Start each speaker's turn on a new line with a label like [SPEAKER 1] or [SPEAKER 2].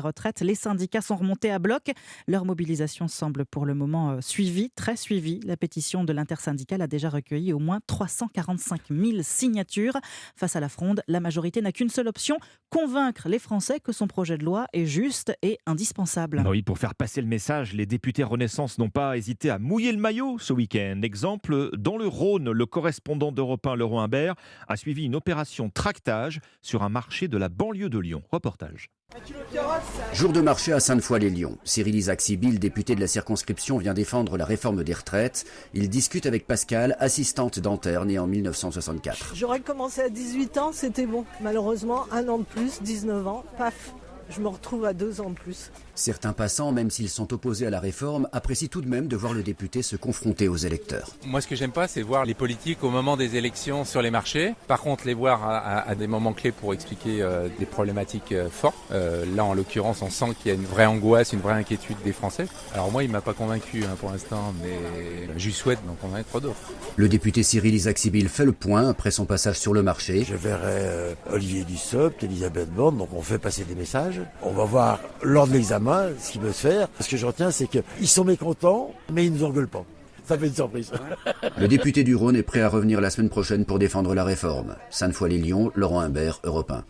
[SPEAKER 1] retraites. Les syndicats sont remontés à bloc. Leur mobilisation semble pour le moment suivie, très suivie. La pétition de l'intersyndicale a déjà recueilli au moins 345 000 signatures. Face à la fronde, la majorité n'a qu'une seule option, convaincre les Français que son projet de loi est juste et indispensable.
[SPEAKER 2] Oui, pour faire passer le message, les députés Renaissance n'ont pas hésité à mouiller le maillot ce week-end. Exemple, dans le Rhône, le correspondant d'Europe 1, Laurent Imbert, a suivi une opération tractage sur un marché de la banlieue de Lyon. Reportage.
[SPEAKER 3] Jour de marché à Sainte-Foy-les-Lyons. Cyril Isaac-Sibyl, député de la circonscription, vient défendre la réforme des retraites. Il discute avec Pascal, assistante dentaire, née en 1964.
[SPEAKER 4] J'aurais commencé à 18 ans, c'était bon. Malheureusement, un an de plus, 19 ans, paf, je me retrouve à 2 ans de plus.
[SPEAKER 3] Certains passants, même s'ils sont opposés à la réforme, apprécient tout de même de voir le député se confronter aux électeurs.
[SPEAKER 5] Moi, ce que j'aime pas, c'est voir les politiques au moment des élections sur les marchés. Par contre, les voir à des moments clés pour expliquer des problématiques fortes. Là, en l'occurrence, on sent qu'il y a une vraie angoisse, une vraie inquiétude des Français. Alors moi, il m'a pas convaincu pour l'instant, mais je lui souhaite d'en convaincre d'autres.
[SPEAKER 3] Le député Cyril Isaac-Sibyl fait le point après son passage sur le marché.
[SPEAKER 6] Je verrai Olivier Dussopt, Elisabeth Borne, donc on fait passer des messages. On va voir lors de l'examen ce qui peut se faire. Ce que je retiens, c'est qu'ils sont mécontents, mais ils ne nous engueulent pas. Ça fait une surprise.
[SPEAKER 3] Le député du Rhône est prêt à revenir la semaine prochaine pour défendre la réforme. Sainte-Foy-les-Lyons, Laurent Imbert, Europe 1.